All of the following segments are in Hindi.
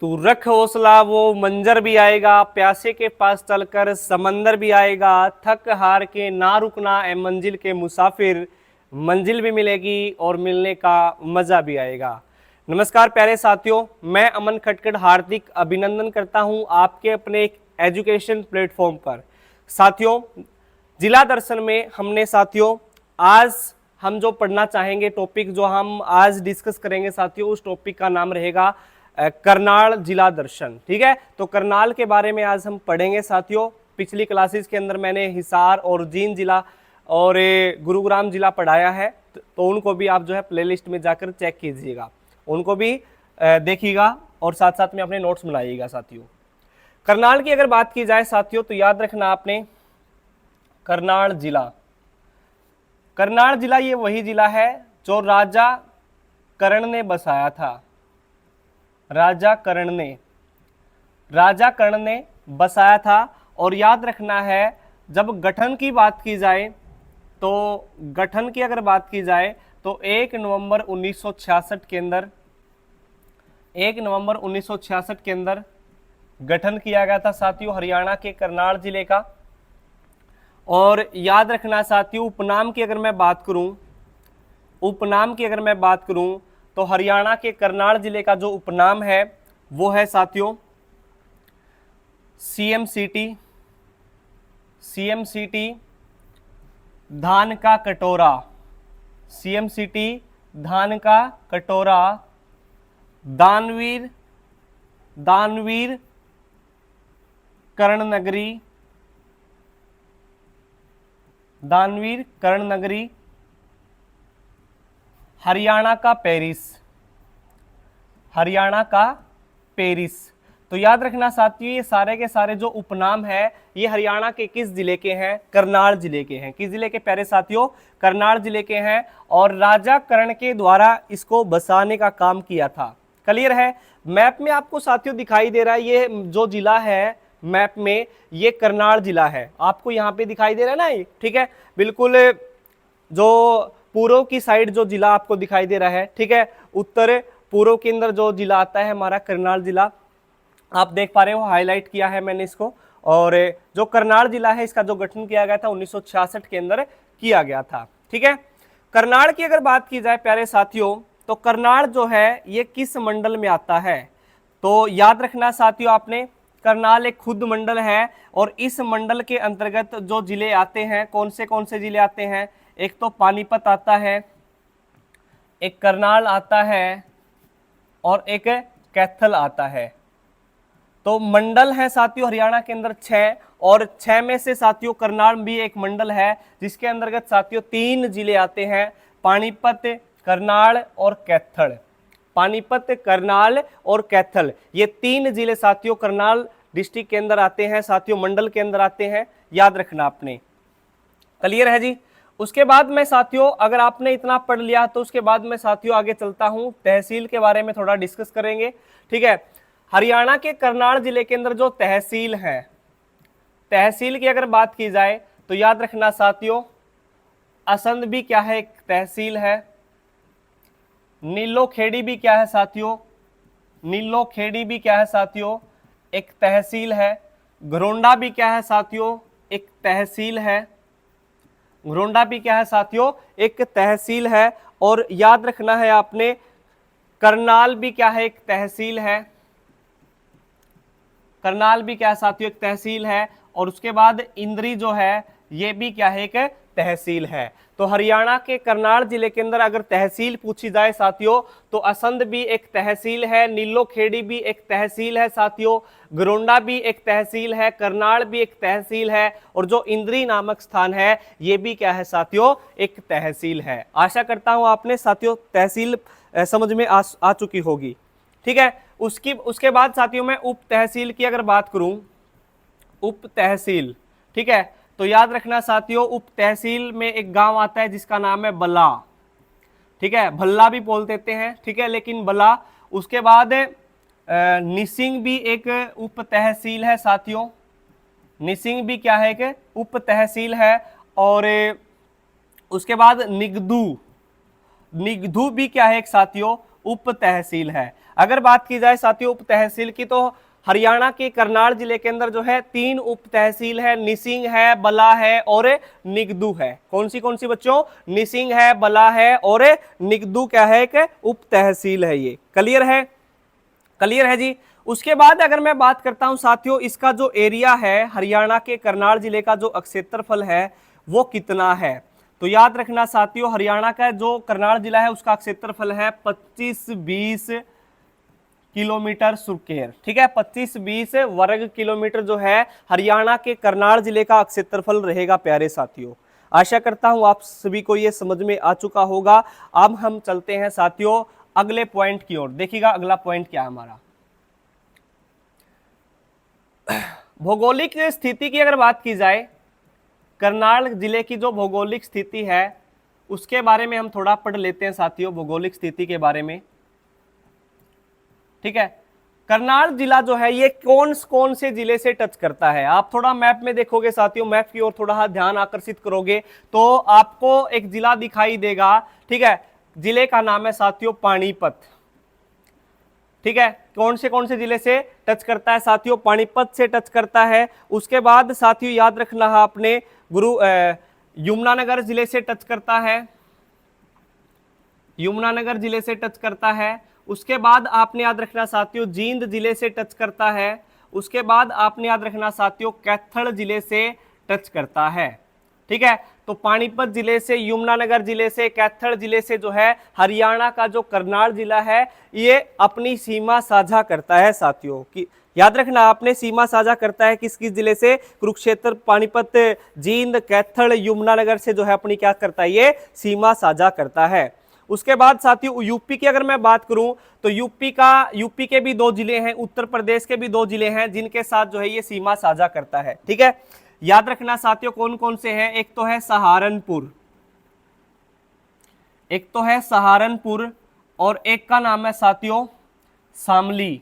तू रख हौसला वो मंजर भी आएगा, प्यासे के पास चलकर समंदर भी आएगा, थक हार के ना रुकना ए मंजिल के मुसाफिर, मंजिल भी मिलेगी और मिलने का मजा भी आएगा। नमस्कार प्यारे साथियों, मैं अमन खटखट हार्दिक अभिनंदन करता हूं आपके अपने एक एजुकेशन प्लेटफॉर्म पर। साथियों, जिला दर्शन में हमने साथियों आज हम जो पढ़ना चाहेंगे टॉपिक जो हम आज डिस्कस करेंगे साथियों, उस टॉपिक का नाम रहेगा करनाल जिला दर्शन। ठीक है, तो करनाल के बारे में आज हम पढ़ेंगे साथियों। पिछली क्लासेस के अंदर मैंने हिसार और जींद जिला और गुरुग्राम जिला पढ़ाया है, तो उनको भी आप जो है प्लेलिस्ट में जाकर चेक कीजिएगा, उनको भी देखिएगा और साथ साथ में अपने नोट्स बनाइएगा साथियों। करनाल की अगर बात की जाए साथियों, तो याद रखना आपने करनाल जिला, करनाल जिला ये वही जिला है जो राजा कर्ण ने बसाया था। राजा कर्ण ने बसाया था। और याद रखना है, जब गठन की बात की जाए तो गठन की अगर बात की जाए तो 1 नवंबर 1966 के अंदर 1 नवंबर 1966 के अंदर गठन किया गया था साथियों हरियाणा के करनाल जिले का। और याद रखना साथियों, उपनाम की अगर मैं बात करूं तो हरियाणा के करनाल जिले का जो उपनाम है वो है साथियों सीएमसीटी धान का कटोरा। सीएमसीटी धान का कटोरा, दानवीर कर्ण नगरी, हरियाणा का पेरिस। तो याद रखना साथियों, ये सारे के सारे जो उपनाम है ये हरियाणा के किस जिले के हैं? करनाल जिले के हैं। किस जिले के प्यारे साथियों? करनाल जिले के हैं। और राजा कर्ण के द्वारा इसको बसाने का काम किया था। क्लियर है? मैप में आपको साथियों दिखाई दे रहा है, ये जो जिला है मैप में ये करनाल जिला है, आपको यहाँ पे दिखाई दे रहा है ना ये, ठीक है, बिल्कुल जो पूर्व की साइड जो जिला आपको दिखाई दे रहा है, ठीक है, उत्तर पूर्व के अंदर जो जिला आता है हमारा करनाल जिला, आप देख पा रहे हो, हाईलाइट किया है मैंने इसको। और जो करनाल जिला है इसका जो गठन किया गया था 1966 के अंदर किया गया था। ठीक है, करनाल की अगर बात की जाए प्यारे साथियों, तो करनाल जो है ये किस मंडल में आता है? तो याद रखना साथियों आपने, करनाल एक खुद मंडल है और इस मंडल के अंतर्गत जो जिले आते हैं, कौन से जिले आते हैं? एक तो पानीपत आता है, एक करनाल आता है और एक कैथल आता है। तो मंडल है साथियों हरियाणा के अंदर 6, और 6 में से साथियों करनाल भी एक मंडल है जिसके अंतर्गत साथियों 3 जिले आते हैं, पानीपत, करनाल और कैथल। पानीपत, करनाल और कैथल, ये 3 जिले साथियों करनाल डिस्ट्रिक्ट के अंदर आते हैं साथियों, मंडल के अंदर आते हैं, याद रखना आपने। क्लियर है जी? उसके बाद में साथियों अगर आपने इतना पढ़ लिया तो उसके बाद में साथियों आगे चलता हूं, तहसील के बारे में थोड़ा डिस्कस करेंगे। ठीक है, हरियाणा के करनाल जिले के अंदर जो तहसील है, तहसील की अगर बात की जाए तो याद रखना साथियों, असंध भी क्या है? एक तहसील है। नीलो खेड़ी भी क्या है साथियों? नीलो खेड़ी भी क्या है साथियों? एक तहसील है। घरोंडा भी क्या है साथियों? एक तहसील है। घरोंडा भी क्या है साथियों? एक तहसील है। और याद रखना है आपने, करनाल भी क्या है? एक तहसील है। करनाल भी क्या है साथियों? एक तहसील है। और उसके बाद इंद्री जो है ये भी क्या है? एक तहसील है। तो हरियाणा के करनाल जिले के अंदर अगर तहसील पूछी जाए साथियों, तो असंध भी एक तहसील है, नीलो खेड़ी भी एक तहसील है साथियों, घरोंडा भी एक तहसील है, करनाल भी एक तहसील है, और जो इंद्री नामक स्थान है ये भी क्या है साथियों? एक तहसील है। आशा करता हूं आपने साथियों तहसील समझ में आ चुकी होगी। ठीक है, उसके बाद साथियों मैं उप तहसील की अगर बात करूं, उप तहसील, ठीक है, तो याद रखना साथियों उप तहसील में एक गांव आता है जिसका नाम है बला। ठीक है, भल्ला भी बोल देते हैं, ठीक है, लेकिन बला। उसके बाद निसिंग भी एक उप तहसील है साथियों, निसिंग भी क्या है? एक उप तहसील है। और उसके बाद निगदू, निगधू भी क्या है एक साथियों? उप तहसील है। अगर बात की जाए साथियों उप तहसील की, तो हरियाणा के करनाल जिले के अंदर जो है 3 उप तहसील है, निसिंग है, बला है और निगदू है। कौन सी बच्चों? निसिंग है, बला है और निगदू क्या है? एक उप तहसील है। ये क्लियर है? क्लियर है जी। उसके बाद अगर मैं बात करता हूं साथियों, इसका जो एरिया है हरियाणा के करनाल जिले का, जो क्षेत्रफल है वो कितना है? तो याद रखना साथियों, हरियाणा का जो करनाल जिला है उसका क्षेत्रफल है 25-20 किलोमीटर स्क्वायर। ठीक है, 25-20 वर्ग किलोमीटर जो है हरियाणा के करनाल जिले का क्षेत्रफल रहेगा प्यारे साथियों। आशा करता हूं आप सभी को ये समझ में आ चुका होगा। अब हम चलते हैं साथियों अगले पॉइंट की ओर। देखिएगा अगला पॉइंट क्या है हमारा। भौगोलिक स्थिति की अगर बात की जाए, करनाल जिले की जो भौगोलिक स्थिति है उसके बारे में हम थोड़ा पढ़ लेते हैं साथियों, भौगोलिक स्थिति के बारे में। ठीक है, करनाल जिला जो है ये कौन से जिले से टच करता है? आप थोड़ा मैप में देखोगे साथियों, मैप की ओर थोड़ा ध्यान आकर्षित करोगे तो आपको एक जिला दिखाई देगा। ठीक है, जिले का नाम है साथियों पानीपत। ठीक है, कौन से जिले से टच करता है साथियों? पानीपत से टच करता है। उसके बाद साथियों याद रखना है आपने यमुनानगर जिले से टच करता है, यमुनानगर जिले से टच करता है। उसके बाद आपने याद रखना साथियों जींद जिले से टच करता है। उसके बाद आपने याद रखना साथियों कैथल जिले से टच करता है। ठीक है, तो पानीपत जिले से, यमुनानगर जिले से, कैथल जिले से जो है हरियाणा का जो करनाल जिला है ये अपनी सीमा साझा करता है साथियों। कि याद रखना आपने, सीमा साझा करता है किस किस जिले से? कुरुक्षेत्र, पानीपत, जींद, कैथल, यमुनानगर से जो है अपनी क्या करता है? ये सीमा साझा करता है। उसके बाद साथियों यूपी की अगर मैं बात करूं तो यूपी के भी 2 जिले हैं, उत्तर प्रदेश के भी 2 जिले हैं जिनके साथ जो है ये सीमा साझा करता है। ठीक है, याद रखना साथियों कौन कौन से हैं? एक तो है सहारनपुर, और एक का नाम है साथियों शामली।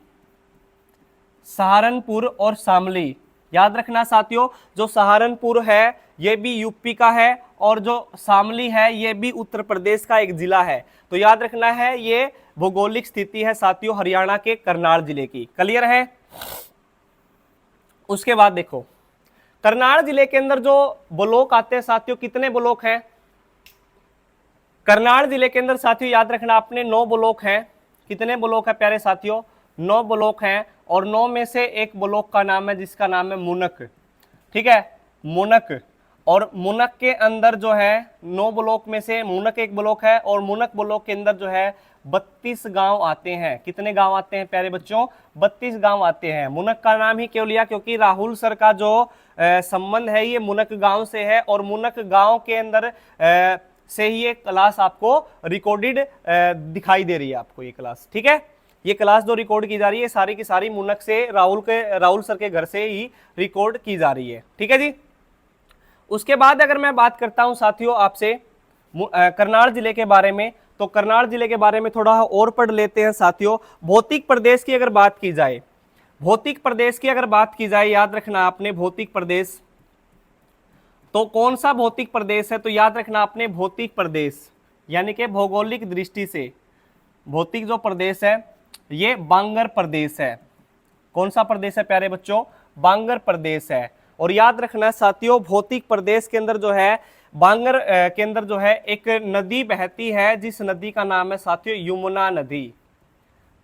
सहारनपुर और शामली, याद रखना साथियों, जो सहारनपुर है ये भी यूपी का है और जो शामली है ये भी उत्तर प्रदेश का एक जिला है। तो याद रखना है ये भौगोलिक स्थिति है साथियों हरियाणा के करनाल जिले की। क्लियर है? उसके बाद देखो करनाल जिले के अंदर जो ब्लॉक आते हैं साथियों, कितने ब्लॉक हैं? करनाल जिले के अंदर साथियों याद रखना आपने 9 ब्लॉक हैं। कितने ब्लॉक है प्यारे साथियों? 9 ब्लॉक हैं, और 9 में से एक ब्लॉक का नाम है जिसका नाम है मुनक। ठीक है, मुनक। और मुनक के अंदर जो है 9 ब्लॉक में से मुनक एक ब्लॉक है, और मुनक ब्लॉक के अंदर जो है 32 गांव आते हैं। कितने गांव आते हैं प्यारे बच्चों? 32 गांव आते हैं। मुनक का नाम ही क्यों लिया? क्योंकि राहुल सर का जो संबंध है ये मुनक गांव से है, और मुनक गांव के अंदर से ही ये क्लास आपको रिकॉर्डेड दिखाई दे रही है आपको ये क्लास। ठीक है, ये क्लास जो रिकॉर्ड की जा रही है सारी की सारी मुनक से, राहुल सर के घर से ही रिकॉर्ड की जा रही है। ठीक है जी। उसके बाद अगर मैं बात करता हूं साथियों आपसे करनाल जिले के बारे में, तो करनाल जिले के बारे में थोड़ा और पढ़ लेते हैं साथियों। भौतिक प्रदेश की अगर बात की जाए, भौतिक प्रदेश की अगर बात की जाए, याद रखना आपने भौतिक प्रदेश, तो कौन सा भौतिक प्रदेश है? तो याद रखना आपने भौतिक प्रदेश यानी कि भौगोलिक दृष्टि से भौतिक जो प्रदेश है ये बांगर प्रदेश है। कौन सा प्रदेश है प्यारे बच्चों? बांगर प्रदेश है। और याद रखना साथियों भौतिक प्रदेश के अंदर जो है बांगर के अंदर जो है एक नदी बहती है, जिस नदी का नाम है साथियों यमुना नदी।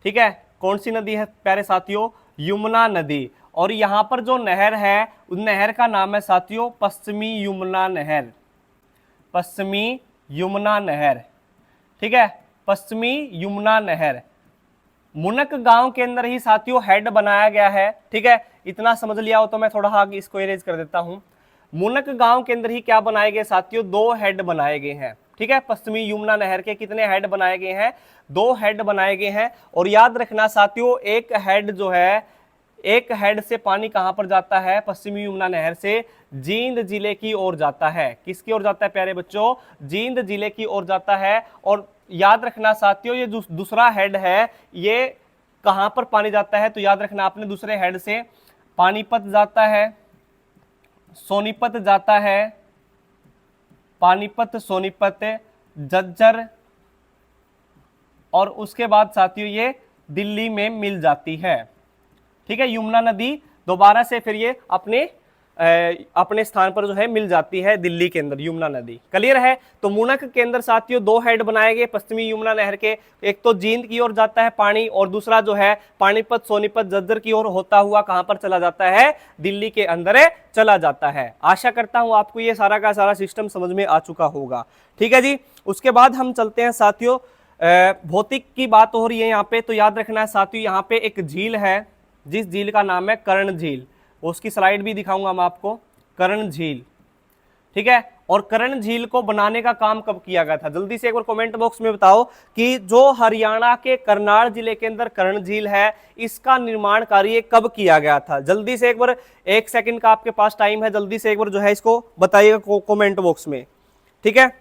ठीक है, कौन सी नदी है प्यारे साथियों? यमुना नदी। और यहां पर जो नहर है उस नहर का नाम है साथियों पश्चिमी यमुना नहर। पश्चिमी यमुना नहर। ठीक है, पश्चिमी यमुना नहर। मुनक गांव के अंदर ही साथियों हेड बनाया गया है। ठीक है, इतना समझ लिया हो तो मैं थोड़ा आगे इसको इरेज कर देता हूं। मुनक गांव के अंदर ही क्या बनाए गए साथियों? 2 हेड बनाए गए हैं। ठीक है, पश्चिमी यमुना नहर के कितने हेड बनाए गए हैं? 2 हेड बनाए गए हैं। और याद रखना साथियों एक हेड जो है, एक हेड से पानी कहां पर जाता है? पश्चिमी यमुना नहर से जींद जिले की ओर जाता है। किसकी ओर जाता है प्यारे बच्चों? जींद जिले की ओर जाता है। और याद रखना साथियों ये दूसरा हेड है, ये कहां पर पानी जाता है? तो याद रखना आपने दूसरे हेड से पानीपत जाता है, सोनीपत जाता है, पानीपत, सोनीपत, झज्जर, और उसके बाद साथियों ये दिल्ली में मिल जाती है। ठीक है, यमुना नदी दोबारा से फिर ये अपने स्थान पर जो है मिल जाती है दिल्ली के अंदर, यमुना नदी। क्लियर है। तो मुनक के अंदर साथियों दो हेड बनाए गए पश्चिमी यमुना नहर के, एक तो जींद की ओर जाता है पानी, और दूसरा जो है पानीपत, सोनीपत, झज्जर की ओर होता हुआ कहां पर चला जाता है, दिल्ली के अंदर चला जाता है। आशा करता हूं आपको ये सारा का सारा सिस्टम समझ में आ चुका होगा। ठीक है जी। उसके बाद हम चलते हैं साथियों, भौतिक की बात हो रही है यहाँ पे, तो याद रखना है साथियों यहाँ पे एक झील है, जिस झील का नाम है कर्ण झील। उसकी स्लाइड भी दिखाऊंगा मैं आपको, कर्ण झील। ठीक है। और कर्ण झील को बनाने का काम कब किया गया था, जल्दी से एक बार कमेंट बॉक्स में बताओ कि जो हरियाणा के करनाल जिले के अंदर कर्ण झील है, इसका निर्माण कार्य कब किया गया था। जल्दी से एक बार, 1 सेकंड का आपके पास टाइम है, जल्दी से एक बार जो है इसको बताइएगा कमेंट बॉक्स में। ठीक है।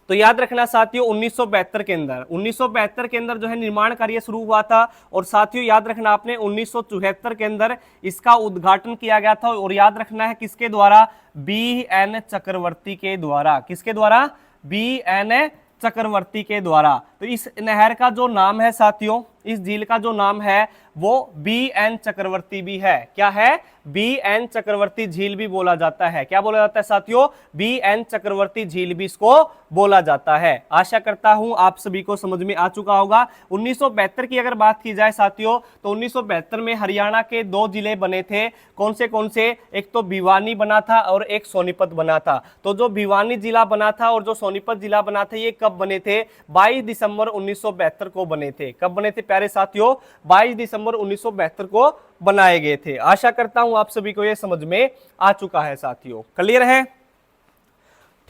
तो याद रखना साथियों 1972 के अंदर, 1972 के अंदर जो है निर्माण कार्य शुरू हुआ था। और साथियों याद रखना आपने 1974 के अंदर इसका उद्घाटन किया गया था। और याद रखना है किसके द्वारा, BN चक्रवर्ती के द्वारा। किसके द्वारा, BN चक्रवर्ती के द्वारा। तो इस नहर का जो नाम है साथियों, इस झील का जो नाम है वो BN चक्रवर्ती भी है। क्या है, BN चक्रवर्ती झील भी बोला जाता है। क्या बोला जाता है साथियों, BN चक्रवर्ती झील भी इसको बोला जाता है। आशा करता हूं आप सभी को समझ में आ चुका होगा। 1972 की अगर बात की जाए साथियों, तो 1972 में हरियाणा के 2 जिले बने थे। कौन से, एक तो भिवानी बना था और एक सोनीपत बना था। तो जो भिवानी जिला बना था और जो सोनीपत जिला बना था, ये कब बने थे, 22 दिसंबर 1972 को बने थे। कब बने थे प्यारे साथियों, 22 दिसंबर 1972 को बनाए गए थे। आशा करता हूं आप सभी को यह समझ में आ चुका है साथियों। क्लियर है।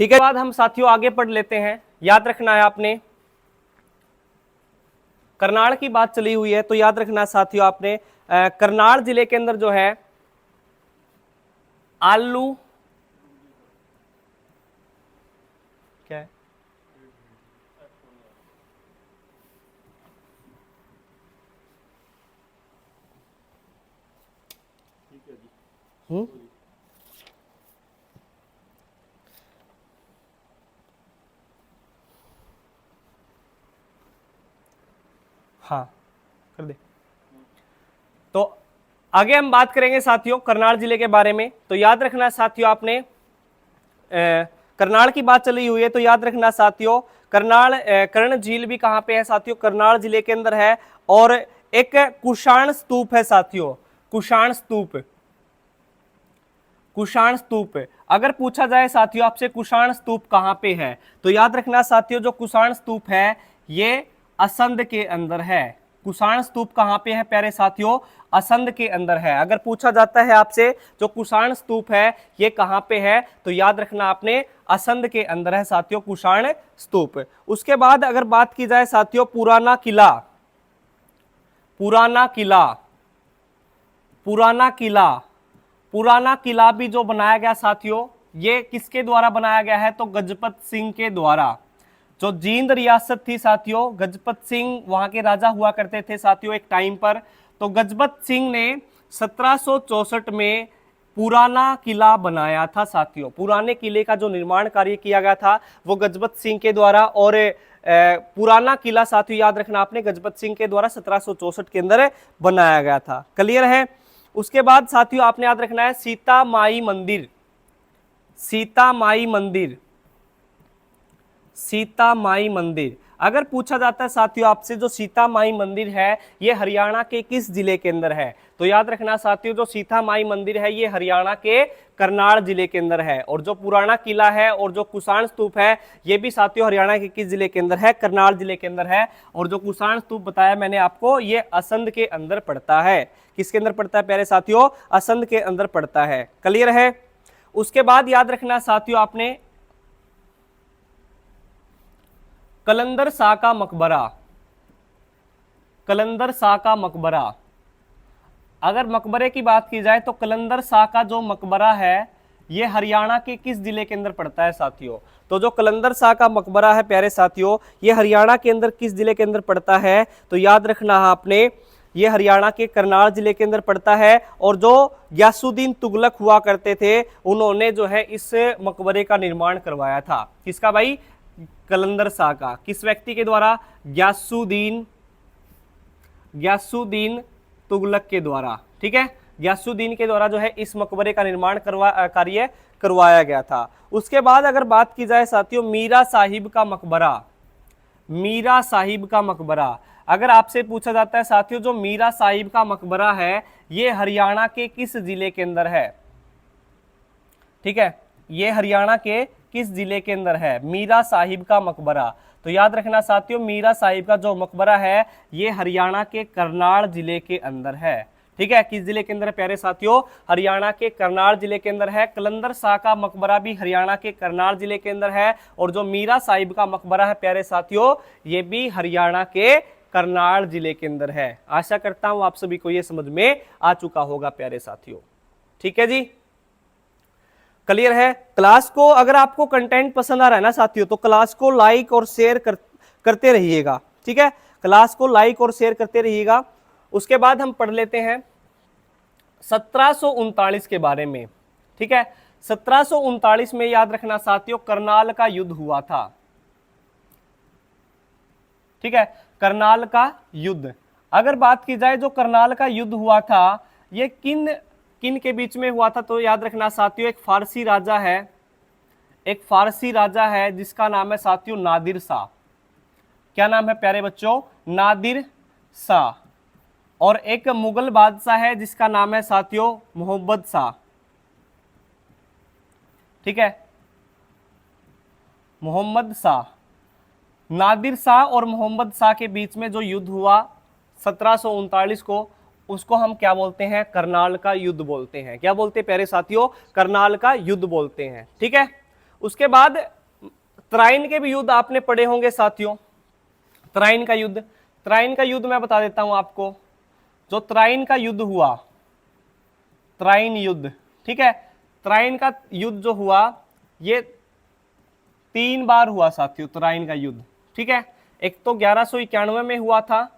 ठीक है। बाद हम साथियों आगे पढ़ लेते हैं। याद रखना है आपने, करनाल की बात चली हुई है, तो याद रखना साथियों आपने, करनाल जिले के अंदर जो है आलू, क्या है, हाँ कर दे। तो आगे हम बात करेंगे साथियों करनाल जिले के बारे में। तो याद रखना साथियों आपने, करनाल की बात चली हुई है, तो याद रखना साथियों करनाल, कर्ण झील भी कहां पे है साथियों, करनाल जिले के अंदर है। और एक कुषाण स्तूप है साथियों, कुषाण स्तूप। कुषाण स्तूप, अगर पूछा जाए साथियों आपसे कुषाण स्तूप कहां पे है, तो याद रखना साथियों जो कुषाण स्तूप है ये असंध के अंदर है। कुषाण स्तूप कहां पे है प्यारे साथियों, असंध के अंदर है। अगर पूछा जाता है आपसे जो कुषाण स्तूप है ये कहां पे है, तो याद रखना आपने असंध के अंदर है साथियों कुषाण स्तूप। उसके बाद अगर बात की जाए साथियों पुराना किला, पुराना किला, पुराना किला, पुराना किला भी जो बनाया गया साथियों, ये किसके द्वारा बनाया गया है, तो गजपत सिंह के द्वारा। जो जींद रियासत थी साथियों, गजपत सिंह वहां के राजा हुआ करते थे साथियों एक टाइम पर। तो गजपत सिंह ने 1764 में पुराना किला बनाया था साथियों। पुराने किले का जो निर्माण कार्य किया गया था वो गजपत सिंह के द्वारा। और पुराना किला साथियों याद रखना आपने गजपत सिंह के द्वारा 1764 के अंदर बनाया गया था। क्लियर है। उसके बाद साथियों आपने याद रखना है सीता माई मंदिर, सीता माई मंदिर, सीता माई मंदिर। अगर पूछा जाता है साथियों आपसे जो सीता माई मंदिर है ये हरियाणा के किस जिले के अंदर है, तो याद रखना साथियों जो सीता माई मंदिर है ये हरियाणा के करनाल जिले के अंदर है। और जो पुराना किला है और जो कुषाण स्तूप है ये भी साथियों हरियाणा के किस जिले के अंदर है, करनाल जिले के अंदर है। और जो कुषाण स्तूप बताया मैंने आपको ये असंध के अंदर पड़ता है। किसके अंदर पड़ता है प्यारे साथियों, असंध के अंदर पड़ता है। क्लियर है। उसके बाद याद रखना साथियों आपने कलंदर शाह का मकबरा, कलंदर शाह का मकबरा। अगर मकबरे की बात की जाए तो कलंदर शाह का जो मकबरा है ये हरियाणा के किस जिले के अंदर पड़ता है साथियों, तो जो कलंदर शाह का मकबरा है प्यारे साथियों ये हरियाणा के अंदर किस जिले के अंदर पड़ता है, तो याद रखना है आपने ये हरियाणा के करनाल जिले के अंदर पड़ता है। और जो ग्यासुद्दीन तुगलक हुआ करते थे उन्होंने जो है इस मकबरे का निर्माण करवाया था। किसका भाई, कलंदर शाह का। किस व्यक्ति के द्वारा, ग्यासुद्दीन गियासुद्दीन तुगलक के द्वारा। ठीक है, गियासुद्दीन के द्वारा जो है इस मकबरे का निर्माण कार्य करवाया गया था। उसके बाद अगर बात की जाए साथियों मीरा साहिब का मकबरा, मीरा साहिब का मकबरा अगर आपसे पूछा जाता है साथियों, जो मीरा साहिब का मकबरा है ये हरियाणा के किस जिले के अंदर है? ठीक है, ये हरियाणा के किस जिले के अंदर है मीरा साहिब का मकबरा? तो याद रखना साथियों, मीरा साहिब का जो मकबरा है ये हरियाणा के करनाल जिले के अंदर है। ठीक है, किस जिले के अंदर है प्यारे साथियों? हरियाणा के करनाल जिले के अंदर है। कलंदर शाह का मकबरा भी हरियाणा के करनाल जिले के अंदर है, और जो मीरा साहिब का मकबरा है प्यारे साथियों ये भी हरियाणा के करनाल जिले के अंदर है। आशा करता हूं आप सभी को ये समझ में आ चुका होगा प्यारे साथियों। ठीक है जी, क्लियर है? क्लास को अगर आपको कंटेंट पसंद आ रहा है ना साथियों, तो क्लास को लाइक और शेयर करते रहिएगा। ठीक है, क्लास को लाइक और शेयर करते रहिएगा। उसके बाद हम पढ़ लेते हैं 1739 के बारे में। ठीक है, 1739 में याद रखना साथियों करनाल का युद्ध हुआ था। ठीक है, करनाल का युद्ध अगर बात की जाए, जो करनाल का युद्ध हुआ था ये किन के बीच में हुआ था? तो याद रखना साथियों एक फारसी राजा है, एक फारसी राजा है जिसका नाम है साथियों नादिर शाह। क्या नाम है प्यारे बच्चों? नादिर शाह। और एक मुगल बादशाह है जिसका नाम है साथियों मोहम्मद शाह। ठीक है, मोहम्मद शाह। नादिर शाह और मोहम्मद शाह के बीच में जो युद्ध हुआ 1739 को, उसको हम क्या बोलते हैं? करनाल का युद्ध बोलते हैं। क्या बोलते हैं प्यारे साथियों? करनाल का युद्ध बोलते हैं। ठीक है, उसके बाद तराइन के भी युद्ध आपने पढ़े होंगे साथियों। तराइन का युद्ध, तराइन का युद्ध मैं बता देता हूं आपको। जो तराइन का युद्ध हुआ, तराइन युद्ध, ठीक है, तराइन का युद्ध जो हुआ ये 3 बार हुआ साथियों तराइन का युद्ध। ठीक है, एक तो 1191 में हुआ था,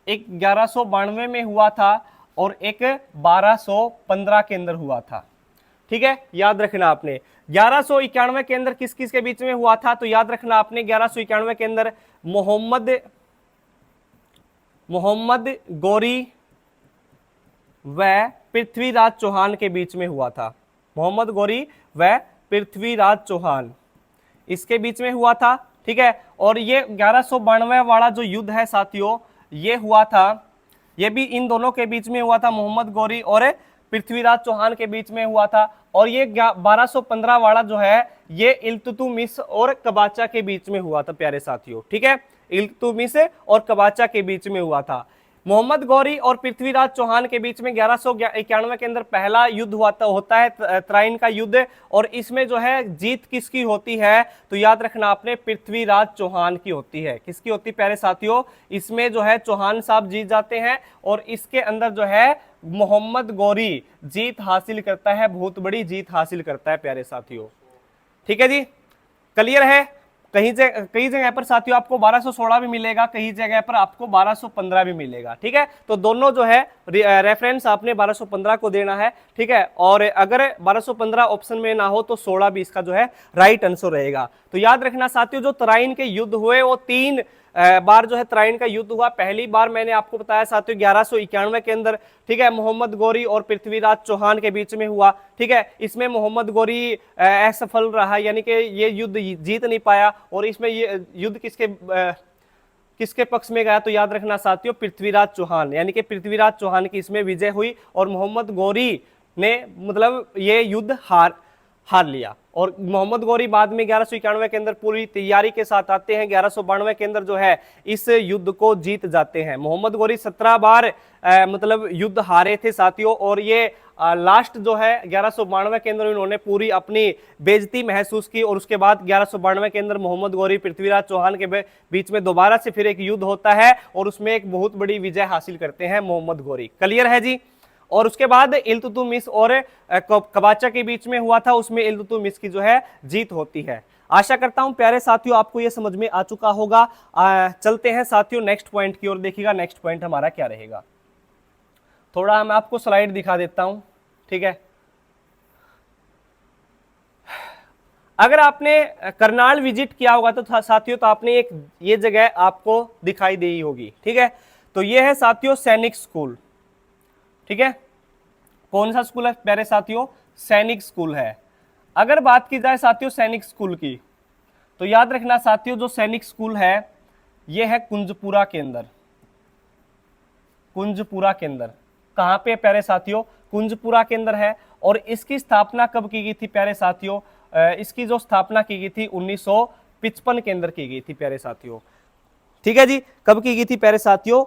एक 1192 में हुआ था, और एक 1215 के अंदर हुआ था। ठीक है, याद रखना आपने 1191 के अंदर किस किस के बीच में हुआ था? तो याद रखना आपने 1191 के अंदर मोहम्मद गौरी व पृथ्वीराज चौहान के बीच में हुआ था। मोहम्मद गौरी व पृथ्वीराज चौहान इसके बीच में हुआ था। ठीक है, और ये 1192 वाला जो युद्ध है साथियों ये हुआ था, ये भी इन दोनों के बीच में हुआ था, मोहम्मद गौरी और पृथ्वीराज चौहान के बीच में हुआ था। और ये 1215 वाला जो है ये इल्तुतमिश और कबाचा के बीच में हुआ था प्यारे साथियों। ठीक है, इल्तुतमिश और कबाचा के बीच में हुआ था। मोहम्मद गौरी और पृथ्वीराज चौहान के बीच में 1191 के अंदर पहला युद्ध होता है तराइन का युद्ध, और इसमें जो है जीत किसकी होती है? तो याद रखना आपने पृथ्वीराज चौहान की होती है। किसकी होती है प्यारे साथियों? इसमें जो है चौहान साहब जीत जाते हैं, और इसके अंदर जो है मोहम्मद गौरी जीत हासिल करता है, बहुत बड़ी जीत हासिल करता है प्यारे साथियों। ठीक है जी, क्लियर है? कई जगह पर साथियों आपको 1216 भी मिलेगा, कई जगह पर आपको 1215 भी मिलेगा। ठीक है, तो दोनों जो है रेफरेंस आपने 1215 को देना है। ठीक है, और अगर 1215 ऑप्शन में ना हो तो 16 भी इसका जो है राइट आंसर रहेगा। तो याद रखना साथियों जो तराइन के युद्ध हुए वो 3 बार जो है तराइन का युद्ध हुआ। पहली बार मैंने आपको बताया साथियों 1191 के अंदर। ठीक है, मोहम्मद गौरी और पृथ्वीराज चौहान के बीच में हुआ। ठीक है, इसमें मोहम्मद गौरी असफल रहा, यानी कि ये युद्ध जीत नहीं पाया, और इसमें ये युद्ध किसके पक्ष में गया? तो याद रखना साथियों पृथ्वीराज चौहान, यानी कि पृथ्वीराज चौहान की इसमें विजय हुई, और मोहम्मद गौरी ने मतलब ये युद्ध हार लिया। और मोहम्मद गौरी बाद में 1191 के अंदर पूरी तैयारी के साथ आते हैं, 1192 के अंदर जो है इस युद्ध को जीत जाते हैं। मोहम्मद गौरी 17 बार मतलब युद्ध हारे थे साथियों, और ये लास्ट जो है 1192 के अंदर इन्होंने पूरी अपनी बेइज्जती महसूस की, और उसके बाद 1192 के अंदर मोहम्मद गौरी पृथ्वीराज चौहान के बीच में दोबारा से फिर एक युद्ध होता है, और उसमें एक बहुत बड़ी विजय हासिल करते हैं मोहम्मद गौरी। क्लियर है जी? और उसके बाद इल्तुतमिश और कबाचा के बीच में हुआ था, उसमें इल्तुतमिश की जो है जीत होती है। आशा करता हूं प्यारे साथियों आपको यह समझ में आ चुका होगा। चलते हैं साथियों नेक्स्ट पॉइंट की ओर। देखिएगा नेक्स्ट पॉइंट हमारा क्या रहेगा। थोड़ा मैं आपको स्लाइड दिखा देता हूं। ठीक है, अगर आपने करनाल विजिट किया होगा तो साथियों तो आपने एक ये जगह आपको दिखाई दी होगी। ठीक है, तो ये है साथियों सैनिक स्कूल, ठीक है। कौन सा स्कूल है प्यारे साथियों? सैनिक स्कूल है। अगर बात की जाए साथियों सैनिक स्कूल की, तो याद रखना साथियों जो सैनिक स्कूल है ये है कुंजपुरा के अंदर। कुंजपुरा के अंदर कहां पे प्यारे साथियों? कुंजपुरा के अंदर है। और इसकी स्थापना कब की गई थी प्यारे साथियों? इसकी जो स्थापना की गई थी 1955 के अंदर की गई थी प्यारे साथियों, ठीक है जी। कब की गई थी प्यारे साथियों?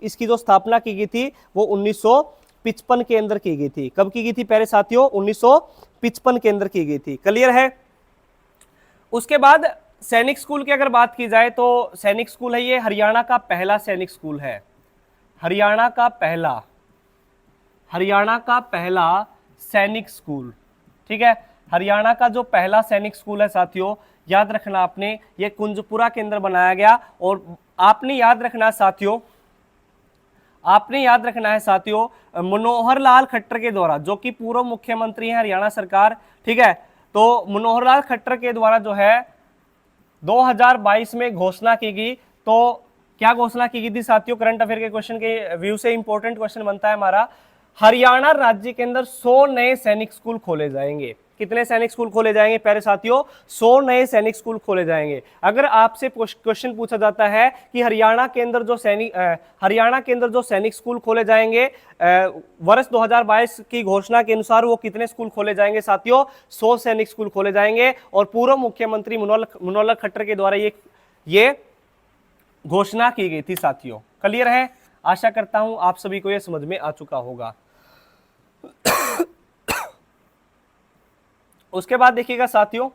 इसकी जो स्थापना की गई थी वो 1955 के अंदर की गई थी। कब की गई थी प्यारे साथियों? 1955 के अंदर की गई थी। क्लियर है? उसके बाद सैनिक स्कूल की अगर बात की जाए तो सैनिक स्कूल है ये हरियाणा का पहला सैनिक स्कूल है। हरियाणा का पहला सैनिक स्कूल, ठीक है। हरियाणा का जो पहला सैनिक स्कूल है साथियों, याद रखना आपने, ये कुंजपुरा के अंदर बनाया गया। और आपने याद रखना है साथियों मनोहर लाल खट्टर के द्वारा, जो कि पूर्व मुख्यमंत्री हैं हरियाणा सरकार, ठीक है। तो मनोहर लाल खट्टर के द्वारा जो है 2022 में घोषणा की गई। तो क्या घोषणा की गई थी साथियों? करंट अफेयर के क्वेश्चन के व्यू से इंपॉर्टेंट क्वेश्चन बनता है हमारा। हरियाणा राज्य के अंदर 100 नए सैनिक स्कूल खोले जाएंगे। कितने सैनिक स्कूल खोले जाएंगे प्यारे साथियों? 100 नए सैनिक स्कूल खोले जाएंगे। अगर आपसे क्वेश्चन पूछा जाता है कि हरियाणा के अंदर जो सैनिक स्कूल खोले जाएंगे वर्ष 2022 की घोषणा के अनुसार वो कितने स्कूल खोले जाएंगे साथियों? 100 सैनिक स्कूल खोले जाएंगे। और पूर्व मुख्यमंत्री मनोहर लाल खट्टर के द्वारा ये घोषणा की गई थी साथियों। क्लियर है? आशा करता हूं आप सभी को यह समझ में आ चुका होगा। उसके बाद देखिएगा साथियों,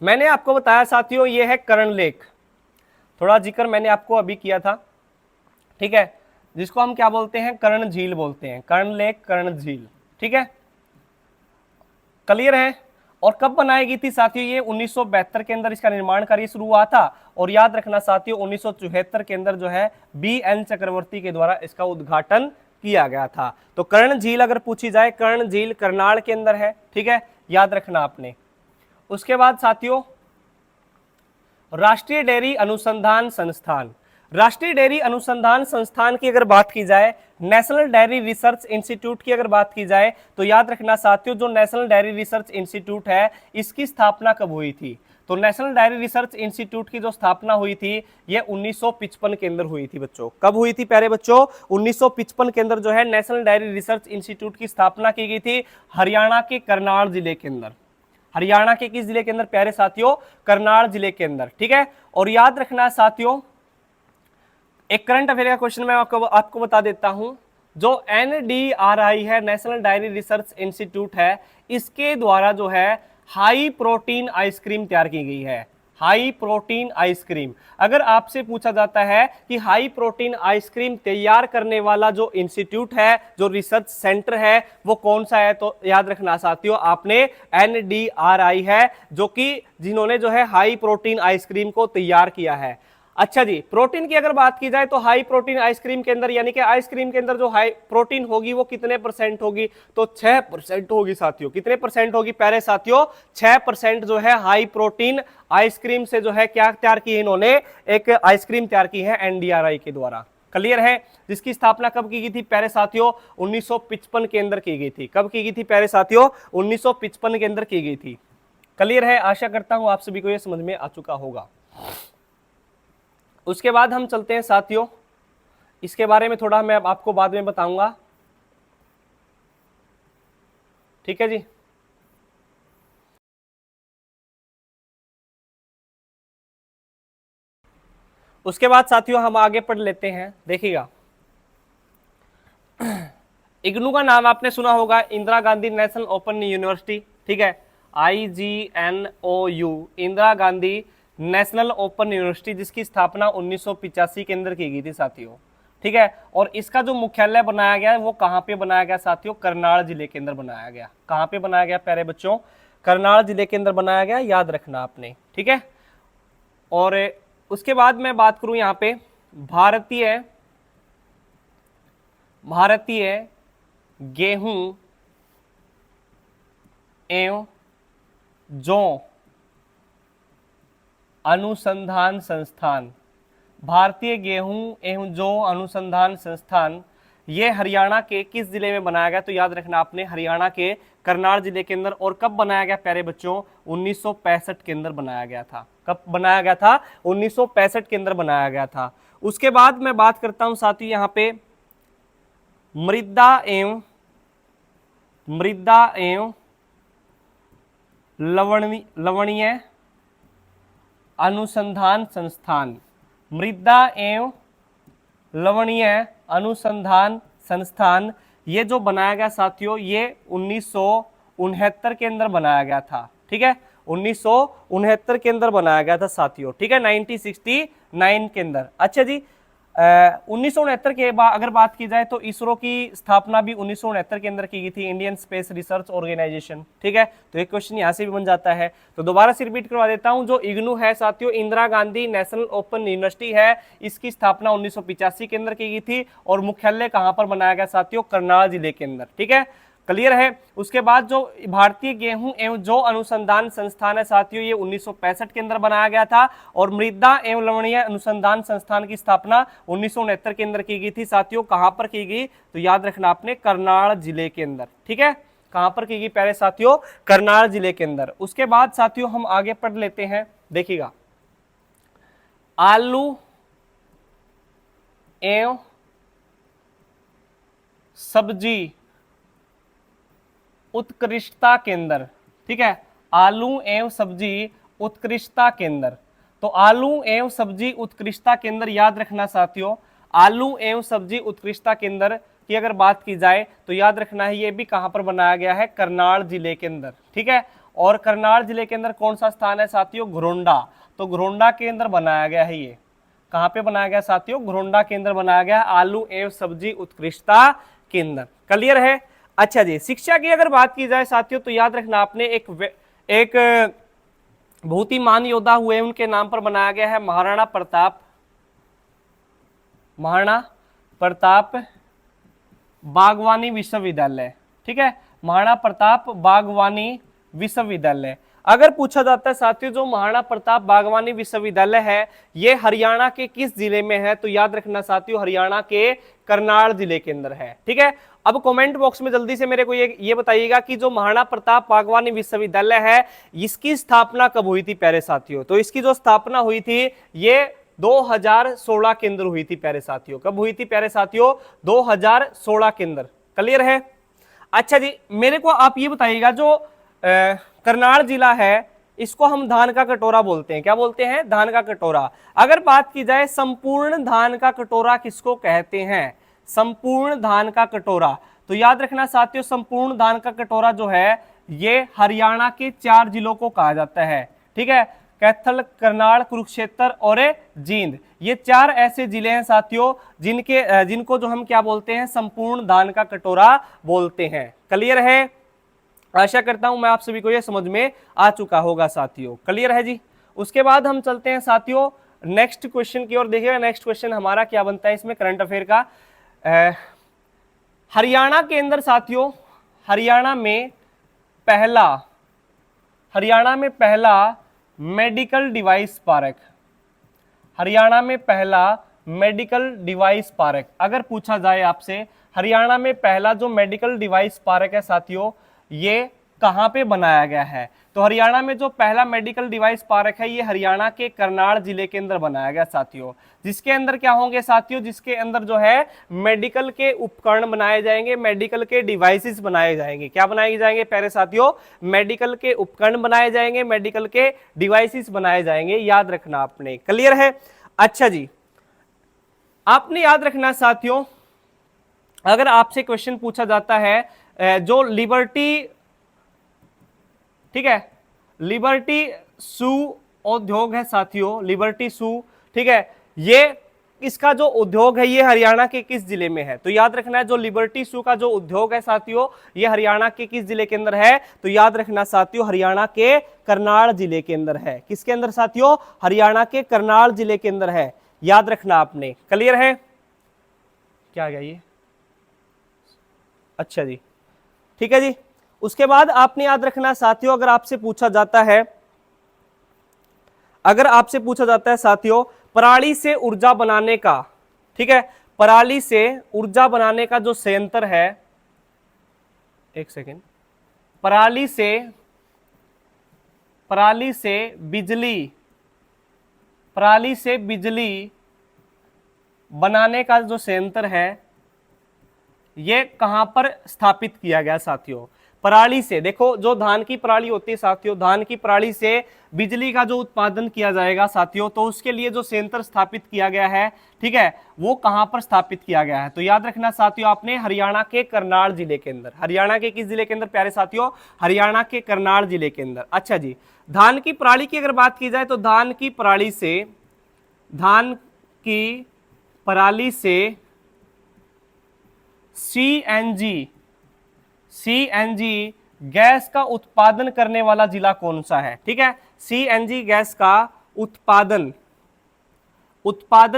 मैंने आपको बताया साथियों ये है कर्ण लेक, थोड़ा जिक्र मैंने आपको अभी किया था, ठीक है, जिसको हम क्या बोलते हैं? कर्ण झील बोलते हैं। कर्ण लेक, कर्ण झील, ठीक है। क्लियर है? और कब बनाई गई थी साथियों? ये 1972 के अंदर इसका निर्माण कार्य शुरू हुआ था। और याद रखना साथियों 1974 के अंदर जो है BN चक्रवर्ती के द्वारा इसका उद्घाटन किया गया था। तो कर्ण झील अगर पूछी जाए, कर्ण झील करनाल के अंदर है, ठीक है, याद रखना आपने। उसके बाद साथियों राष्ट्रीय डेयरी अनुसंधान संस्थान, राष्ट्रीय डेयरी अनुसंधान संस्थान की अगर बात की जाए, नेशनल डेयरी रिसर्च इंस्टीट्यूट की अगर बात की जाए, तो याद रखना साथियों जो नेशनल डेयरी रिसर्च इंस्टीट्यूट है इसकी स्थापना कब हुई थी? तो नेशनल डेयरी रिसर्च इंस्टीट्यूट की जो स्थापना हुई थी ये 1955 के अंदर हुई थी बच्चों। कब हुई थी प्यारे बच्चों? 1955 के अंदर जो है नेशनल डेयरी रिसर्च इंस्टीट्यूट की स्थापना की गई थी हरियाणा के करनाल जिले के अंदर। हरियाणा के किस जिले के अंदर प्यारे साथियों? करनाल जिले के अंदर, ठीक है। और याद रखना साथियों एक करंट अफेयर का क्वेश्चन मैं आपको बता देता हूं, जो NDRI है, नेशनल डायरी रिसर्च इंस्टीट्यूट है, इसके द्वारा जो है हाई प्रोटीन आइसक्रीम तैयार की गई है। हाई प्रोटीन आइसक्रीम, अगर आपसे पूछा जाता है कि हाई प्रोटीन आइसक्रीम तैयार करने वाला जो इंस्टीट्यूट है, जो रिसर्च सेंटर है, वो कौन सा है, तो याद रखना साथियों आपने NDRI है, जो कि जिन्होंने जो है हाई प्रोटीन आइसक्रीम को तैयार किया है। अच्छा जी, प्रोटीन की अगर बात की जाए तो हाई प्रोटीन आइसक्रीम के अंदर, यानी कि आइसक्रीम के अंदर जो हाई प्रोटीन होगी वो कितने % होगी? तो 6% होगी साथियों। कितने % होगी प्यारे साथियों? 6% जो है हाई प्रोटीन आइसक्रीम से जो है क्या तैयार की है इन्होंने? एक आइसक्रीम तैयार की है NDRI के द्वारा। क्लियर है? जिसकी स्थापना कब की गई थी प्यारे साथियों? 1955 के अंदर की गई थी। कब की गई थी प्यारे साथियों? 1955 के अंदर की गई थी। क्लियर है? आशा करता हूं आप सभी को यह समझ में आ चुका होगा। उसके बाद हम चलते हैं साथियों, इसके बारे में थोड़ा मैं आपको बाद में बताऊंगा, ठीक है जी। उसके बाद साथियों हम आगे पढ़ लेते हैं। देखिएगा इग्नू का नाम आपने सुना होगा, Indira Gandhi national open university, ठीक है, IGNOU, Indira Gandhi national open university, जिसकी स्थापना 1985 के अंदर की गई थी साथियों, ठीक है। और इसका जो मुख्यालय बनाया गया है वो कहां पे बनाया गया साथियों? करनाल जिले के अंदर बनाया गया। कहां पे बनाया गया प्यारे बच्चों? करनाल जिले के अंदर बनाया गया, याद रखना आपने, ठीक है। और उसके बाद मैं बात करूं यहां पे भारतीय गेहूं एवं जौ अनुसंधान संस्थान, भारतीय गेहूं एवं जौ अनुसंधान संस्थान ये हरियाणा के किस जिले में बनाया गया? तो याद रखना आपने हरियाणा के करनाल जिले के अंदर। और कब बनाया गया प्यारे बच्चों? 1965 के अंदर बनाया गया था। कब बनाया गया था? 1965 के अंदर बनाया गया था। उसके बाद मैं बात करता हूं साथियों यहाँ पे मृदा एवं लवणीय अनुसंधान संस्थान। मृदा एवं लवणीय अनुसंधान संस्थान ये जो बनाया गया साथियों ये 1969 के अंदर बनाया गया था। ठीक है, 1969 के अंदर बनाया गया था साथियों। ठीक है, 1969 के अंदर। अच्छा जी, 1969 के बाद अगर बात की जाए तो इसरो की स्थापना भी 1969 के अंदर की गई थी, इंडियन स्पेस रिसर्च ऑर्गेनाइजेशन। ठीक है, तो एक क्वेश्चन यहाँ से भी बन जाता है। तो दोबारा से रिपीट करवा देता हूँ, जो इग्नू है साथियों Indira Gandhi national open university है, इसकी स्थापना 1985 के अंदर की गई थी। और मुख्यालय कहाँ पर बनाया गया साथियों? करनाल जिले के अंदर। ठीक है, क्लियर है। उसके बाद जो भारतीय गेहूं एवं जौ अनुसंधान संस्थान है साथियों ये 1965 के अंदर बनाया गया था। और मृदा एवं लवणीय अनुसंधान संस्थान की स्थापना 1969 के अंदर की गई थी साथियों। कहां पर की गई? तो याद रखना आपने करनाल जिले के अंदर। ठीक है, कहां पर की गई प्यारे साथियों? करनाल जिले के अंदर। उसके बाद साथियों हम आगे पढ़ लेते हैं, देखिएगा आलू एवं सब्जी उत्कृष्टता केंद्र। ठीक है, आलू एवं सब्जी उत्कृष्टता केंद्र। तो आलू एवं सब्जी उत्कृष्टता केंद्र याद रखना साथियों, आलू एवं सब्जी उत्कृष्टता केंद्र की अगर बात की जाए तो याद रखना है ये भी कहां पर बनाया गया है? करनाल जिले के अंदर। ठीक है, और करनाल जिले के अंदर कौन सा स्थान है साथियों? घरोंडा। तो घरोंडा के अंदर बनाया गया है। ये कहां पे बनाया गया साथियों? घरोंडा के अंदर बनाया गया आलू एवं सब्जी उत्कृष्टता केंद्र। क्लियर है। अच्छा जी, शिक्षा की अगर बात की जाए साथियों तो याद रखना आपने एक बहुत ही महान योद्धा हुए उनके नाम पर बनाया गया है महाराणा प्रताप बागवानी विश्वविद्यालय। ठीक है, महाराणा प्रताप बागवानी विश्वविद्यालय। अगर पूछा जाता है साथियों जो महाराणा प्रताप बागवानी विश्वविद्यालय है ये हरियाणा के किस जिले में है? तो याद रखना साथियों हरियाणा के करनाल जिले के अंदर है। ठीक है, अब कमेंट बॉक्स में जल्दी से मेरे को ये बताइएगा कि जो महाराणा प्रताप बागवानी विश्वविद्यालय है इसकी स्थापना कब हुई थी प्यारे साथियों? तो इसकी जो स्थापना हुई थी ये 2016 के अंदर हुई थी प्यारे साथियों। कब हुई थी प्यारे साथियों? 2016 के अंदर। क्लियर है। अच्छा जी, मेरे को आप ये बताइएगा जो करनाल जिला है इसको हम धान का कटोरा बोलते हैं। क्या बोलते हैं? धान का कटोरा। अगर बात की जाए संपूर्ण धान का कटोरा किसको कहते हैं? संपूर्ण धान का कटोरा। तो याद रखना साथियों संपूर्ण धान का कटोरा जो है ये हरियाणा के 4 जिलों को कहा जाता है। ठीक है, कैथल, करनाल, कुरुक्षेत्र और जींद, ये 4 ऐसे जिले हैं साथियों जिनको जो हम क्या बोलते हैं? संपूर्ण धान का कटोरा बोलते हैं। क्लियर है। आशा करता हूं मैं आप सभी को यह समझ में आ चुका होगा साथियों। क्लियर है जी। उसके बाद हम चलते हैं साथियों नेक्स्ट क्वेश्चन की ओर। देखिएगा नेक्स्ट क्वेश्चन हमारा क्या बनता है इसमें करंट अफेयर का। हरियाणा के अंदर साथियों हरियाणा में पहला मेडिकल डिवाइस पार्क, हरियाणा में पहला मेडिकल डिवाइस पार्क। अगर पूछा जाए आपसे हरियाणा में पहला जो मेडिकल डिवाइस पार्क है साथियों ये कहां पे बनाया गया है? तो हरियाणा में जो पहला मेडिकल डिवाइस पार्क है ये हरियाणा के करनाल जिले के अंदर बनाया गया साथियों। जिसके अंदर क्या होंगे साथियों? जिसके अंदर जो है मेडिकल के उपकरण बनाए जाएंगे, मेडिकल के डिवाइसेस बनाए जाएंगे। क्या बनाए जाएंगे प्यारे साथियों? मेडिकल के उपकरण बनाए जाएंगे, मेडिकल के डिवाइसेस बनाए जाएंगे। याद रखना आपने। क्लियर है। अच्छा जी, आपने याद रखना साथियों अगर आपसे क्वेश्चन पूछा जाता है जो लिबर्टी, ठीक है, लिबर्टी शू उद्योग है साथियों, लिबर्टी शू, ठीक है, ये इसका जो उद्योग है ये हरियाणा के किस जिले में है? तो याद रखना है जो लिबर्टी शू का जो उद्योग है साथियों ये हरियाणा के किस जिले के अंदर है? तो याद रखना साथियों हरियाणा के करनाल जिले के अंदर है। किसके अंदर साथियों? हरियाणा के करनाल जिले के अंदर है। याद रखना आपने। क्लियर है। क्या आ गया ये? अच्छा जी, ठीक है जी। उसके बाद आपने याद रखना साथियों अगर आपसे पूछा जाता है साथियों पराली से ऊर्जा बनाने का, ठीक है, पराली से ऊर्जा बनाने का जो संयंत्र है, एक सेकेंड, पराली से बिजली बनाने का जो संयंत्र है ये कहां पर स्थापित किया गया साथियों? पराली से, देखो जो धान की पराली होती है साथियों, धान की पराली से बिजली का जो उत्पादन किया जाएगा साथियों, तो उसके लिए जो संयंत्र स्थापित किया गया है, ठीक है, वो कहां पर स्थापित किया गया है? तो याद रखना साथियों आपने, हरियाणा के करनाल जिले के अंदर। हरियाणा के किस जिले के अंदर प्यारे साथियों? हरियाणा के करनाल जिले के अंदर। अच्छा जी, धान की पराली की अगर बात की जाए तो धान की पराली से सीएनजी गैस का उत्पादन करने वाला जिला कौन सा है? ठीक है, सीएनजी गैस का उत्पादन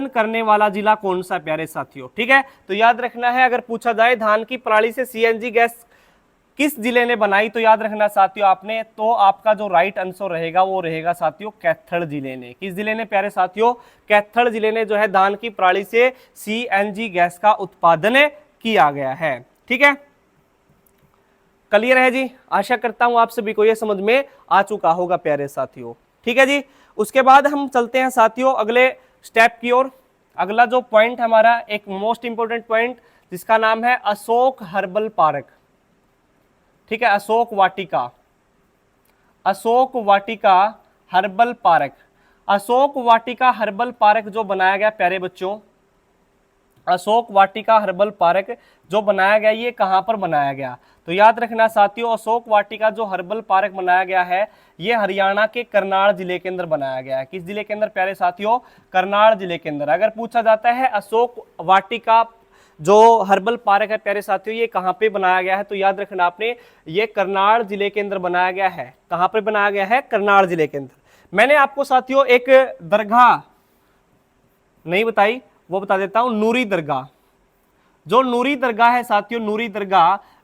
करने वाला जिला कौन सा प्यारे साथियों? ठीक है, तो याद रखना है, अगर पूछा जाए धान की पराली से सीएनजी गैस किस जिले ने बनाई, तो याद रखना साथियों आपने, तो आपका जो राइट आंसर रहेगा वो रहेगा साथियों कैथल जिले ने। किस जिले ने प्यारे साथियों? कैथल जिले ने जो है धान की पराली से सीएनजी गैस का उत्पादन किया गया है। ठीक है, क्लियर है जी? आशा करता हूं आप सभी को यह समझ में आ चुका होगा प्यारे साथियों। ठीक है जी, उसके बाद हम चलते हैं साथियों अगले स्टेप की ओर। अगला जो पॉइंट हमारा एक मोस्ट इंपोर्टेंट पॉइंट जिसका नाम है अशोक हर्बल पार्क। ठीक है, Ashok Vatika herbal park. Ashok Vatika herbal park जो बनाया गया प्यारे बच्चों, अशोक वाटिका हर्बल पार्क जो बनाया गया, ये कहां पर बनाया गया? तो याद रखना साथियों, अशोक वाटिका जो हर्बल पार्क बनाया गया है ये हरियाणा के करनाल जिले के अंदर बनाया गया है। किस जिले के अंदर प्यारे साथियों? करनाल जिले के अंदर। अगर पूछा जाता है अशोक वाटिका जो हर्बल पार्क है प्यारे साथियों ये कहां पे बनाया गया है, तो याद रखना आपने, ये करनाल जिले के अंदर बनाया गया है। कहां पे बनाया गया है? करनाल जिले के अंदर। मैंने आपको साथियों एक दरगाह नहीं बताई, वो बता देता हूं, नूरी दरगाह। जो नूरी दरगाह है साथियों,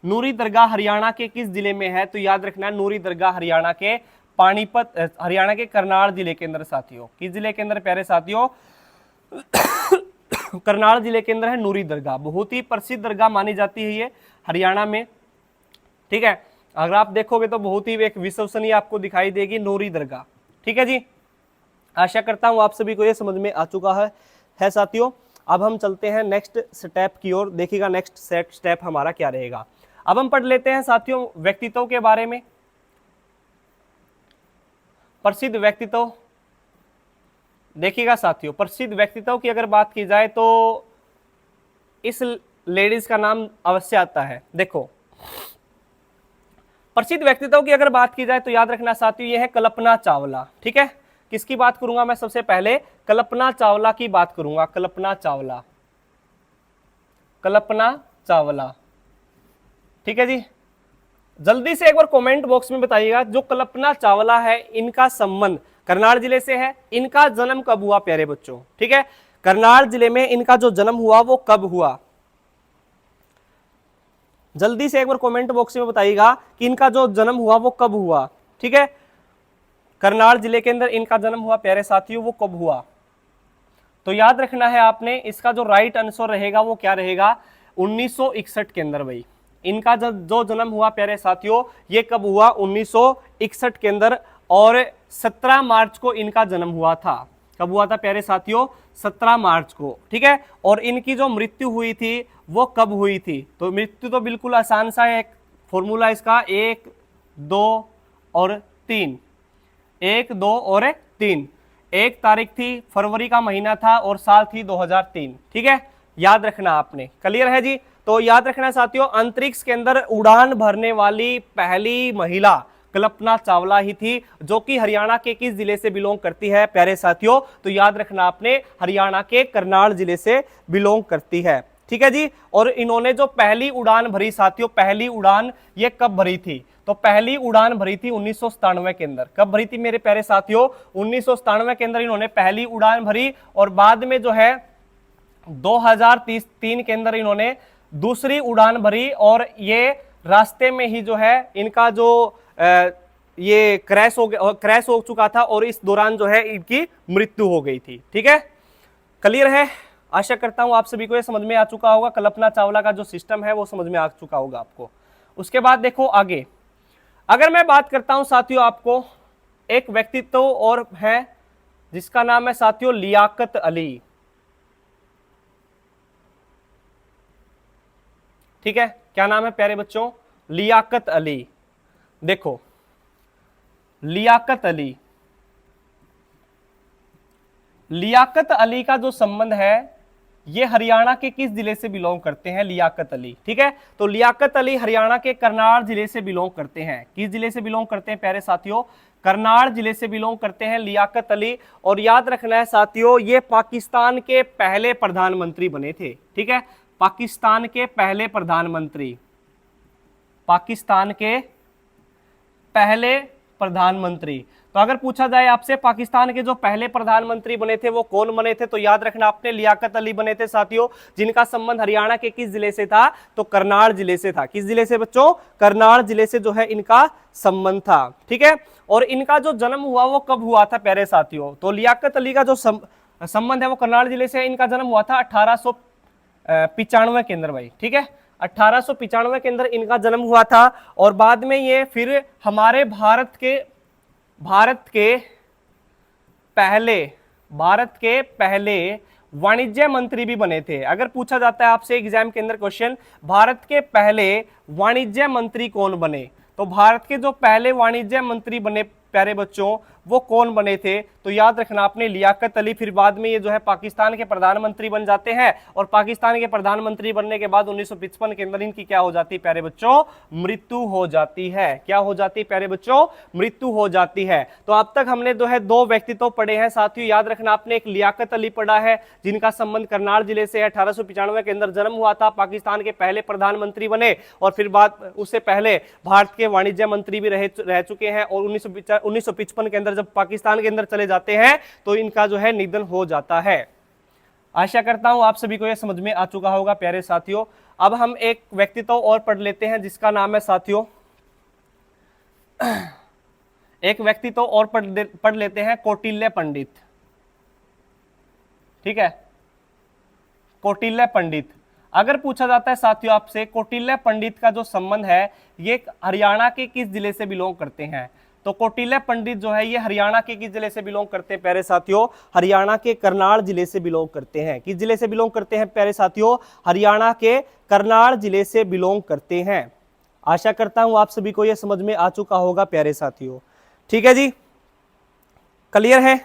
नूरी दरगाह हरियाणा के किस जिले में है? तो याद रखना नूरी दरगाह हरियाणा के पानीपत, हरियाणा के करनाल जिले के अंदर साथियों। किस जिले के अंदर प्यारे साथियों? करनाल जिले के अंदर है नूरी दरगाह। बहुत ही प्रसिद्ध दरगाह मानी जाती है ये हरियाणा में। ठीक है, अगर आप देखोगे तो बहुत ही एक विश्वसनीय आपको दिखाई देगी नूरी दरगाह। ठीक है जी, आशा करता हूं आप सभी को ये समझ में आ चुका है साथियों। अब हम चलते हैं नेक्स्ट स्टेप की ओर। देखिएगा नेक्स्ट स्टेप हमारा क्या रहेगा। अब हम पढ़ लेते हैं साथियों व्यक्तित्व के बारे में। प्रसिद्ध व्यक्तित्व, देखिएगा साथियों, प्रसिद्ध व्यक्तित्व की अगर बात की जाए तो इस लेडीज का नाम अवश्य आता है। देखो, प्रसिद्ध व्यक्तित्व की अगर बात की जाए तो याद रखना साथियों ये है कल्पना चावला। ठीक है, किसकी बात करूंगा मैं? सबसे पहले कल्पना चावला की बात करूंगा। कल्पना चावला। ठीक है जी, जल्दी से एक बार कमेंट बॉक्स में बताइएगा जो कल्पना चावला है इनका संबंध करनाल जिले से है, इनका जन्म कब हुआ प्यारे बच्चों? ठीक है, करनाल जिले में इनका जो जन्म हुआ वो कब हुआ? जल्दी से एक बार कमेंट बॉक्स में बताइएगा कि इनका जो जन्म हुआ वो कब हुआ। ठीक है, करनाल जिले के अंदर इनका जन्म हुआ प्यारे साथियों, वो कब हुआ? तो याद रखना है आपने, इसका जो राइट आंसर रहेगा वो क्या रहेगा? 1961 के अंदर। भाई इनका जो जन्म हुआ प्यारे साथियों ये कब हुआ? 1961 के अंदर, और 17 मार्च को इनका जन्म हुआ था। कब हुआ था प्यारे साथियों? 17 मार्च को। ठीक है, और इनकी जो मृत्यु हुई थी वो कब हुई थी? तो मृत्यु तो बिल्कुल आसान सा है, एक फॉर्मूला इसका 1, 2 और 3। 1, 2 और 3। 1 तारीख थी, फरवरी का महीना था, और साल थी 2003। ठीक है, याद रखना आपने। क्लियर है जी? तो याद रखना साथियों, अंतरिक्ष के अंदर उड़ान भरने वाली पहली महिला कल्पना चावला ही थी, जो कि हरियाणा के किस जिले से बिलोंग करती है प्यारे साथियों? तो याद रखना आपने, हरियाणा के करनाल जिले से बिलोंग करती है। ठीक है जी, और इन्होंने जो पहली उड़ान भरी साथियों, पहली उड़ान ये कब भरी थी? तो पहली उड़ान भरी थी 1997 के अंदर। कब भरी थी मेरे प्यारे साथियों? 1997 के अंदर इन्होंने पहली उड़ान भरी, और बाद में जो है 2003 के अंदर इन्होंने दूसरी उड़ान भरी, और ये रास्ते में ही जो है इनका जो ये क्रैश हो चुका था, और इस दौरान जो है इनकी मृत्यु हो गई थी। ठीक है, क्लियर है? आशा करता हूं आप सभी को ये समझ में आ चुका होगा, कल्पना चावला का जो सिस्टम है वो समझ में आ चुका होगा आपको। उसके बाद देखो आगे, अगर मैं बात करता हूं साथियों, आपको एक व्यक्तित्व और है जिसका नाम है साथियों लियाकत अली। ठीक है, क्या नाम है प्यारे बच्चों? लियाकत अली। देखो लियाकत अली, लियाकत अली का जो संबंध है ये हरियाणा के किस जिले से बिलोंग करते हैं? लियाकत अली। ठीक है, तो लियाकत अली हरियाणा के करनाल जिले से बिलोंग करते हैं। किस जिले से बिलोंग करते हैं प्यारे साथियों? करनाल जिले से बिलोंग करते हैं लियाकत अली। और याद रखना है साथियों, ये पाकिस्तान के पहले प्रधानमंत्री बने थे। ठीक है, पाकिस्तान के पहले प्रधानमंत्री, पाकिस्तान के पहले प्रधानमंत्री। तो अगर पूछा जाए आपसे पाकिस्तान के जो पहले प्रधानमंत्री बने थे वो कौन बने थे, तो याद रखना आपने लियाकत अली बने थे साथियों, जिनका संबंध हरियाणा के किस जिले से था? तो करनाल जिले से था। किस जिले से बच्चों? करनाल जिले से जो है इनका संबंध था। ठीक है, और इनका जो जन्म हुआ वो कब हुआ था प्यारे साथियों? तो लियाकत अली का जो संबंध है वो करनाल जिले से, इनका जन्म हुआ था 1895 के अंदर भाई। ठीक है, 1895 के अंदर इनका जन्म हुआ था। और बाद में ये फिर हमारे भारत के पहले वाणिज्य मंत्री भी बने थे। अगर पूछा जाता है आपसे एग्जाम के अंदर क्वेश्चन, भारत के पहले वाणिज्य मंत्री कौन बने, तो भारत के जो पहले वाणिज्य मंत्री बने प्यारे बच्चों वो कौन बने थे? तो याद रखना आपने लियाकत अली। फिर बाद में ये जो है पाकिस्तान के प्रधानमंत्री बन जाते हैं, और पाकिस्तान के प्रधानमंत्री बनने के बाद 1955 के अंदर इनकी क्या हो जाती है प्यारे बच्चों? मृत्यु हो जाती है। क्या हो जाती है प्यारे बच्चों? मृत्यु हो जाती है। तो अब तक हमने जो है दो व्यक्तित्व पढ़े हैं साथियों। याद रखना आपने एक लियाकत अली पढ़ा है जिनका संबंध करनाल जिले से है, 1895 के अंदर जन्म हुआ था, पाकिस्तान के पहले प्रधानमंत्री बने, और फिर बाद उससे पहले भारत के वाणिज्य मंत्री भी रह चुके हैं। और 1955 के अंदर जब पाकिस्तान के अंदर चले जाते हैं तो इनका जो है निधन हो जाता है। आशा करता हूं आप सभी को यह समझ में आ चुका होगा प्यारे साथियों। अब हम एक व्यक्तित्व और पढ़ लेते हैं जिसका नाम है साथियों, एक व्यक्तित्व और पढ़ लेते हैं, कौटिल्य पंडित। ठीक है, कौटिल्य पंडित। अगर पूछा जाता है साथियों आपसे कौटिल्य पंडित का जो संबंध है ये हरियाणा के किस जिले से बिलोंग करते हैं? तो कौटिल्य पंडित जो है ये हरियाणा के किस जिले से बिलोंग करते हैं प्यारे साथियों? हरियाणा के करनाल जिले से बिलोंग करते हैं। किस जिले से बिलोंग करते हैं प्यारे साथियों? हरियाणा के करनाल जिले से बिलोंग करते हैं। आशा करता हूं आप सभी को यह समझ में आ चुका होगा प्यारे साथियों। ठीक है जी, क्लियर है?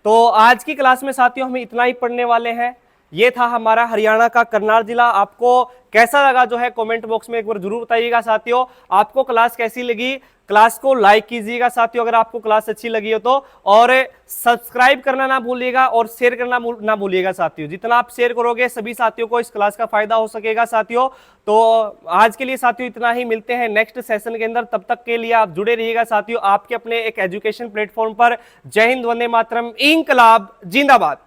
तो आज की क्लास में साथियों हम इतना ही पढ़ने वाले हैं। ये था हमारा हरियाणा का करनाल जिला। आपको कैसा लगा जो है कमेंट बॉक्स में एक बार जरूर बताइएगा साथियों। आपको क्लास कैसी लगी? क्लास को लाइक कीजिएगा साथियों अगर आपको क्लास अच्छी लगी हो तो, और सब्सक्राइब करना ना भूलिएगा और शेयर करना ना भूलिएगा साथियों। जितना आप शेयर करोगे सभी साथियों को इस क्लास का फायदा हो सकेगा साथियों। तो आज के लिए साथियों इतना ही, मिलते हैं नेक्स्ट सेशन के अंदर। तब तक के लिए आप जुड़े रहिएगा साथियों आपके अपने एक एजुकेशन प्लेटफॉर्म पर। जय हिंद, वंदे मातरम, इंकलाब जिंदाबाद।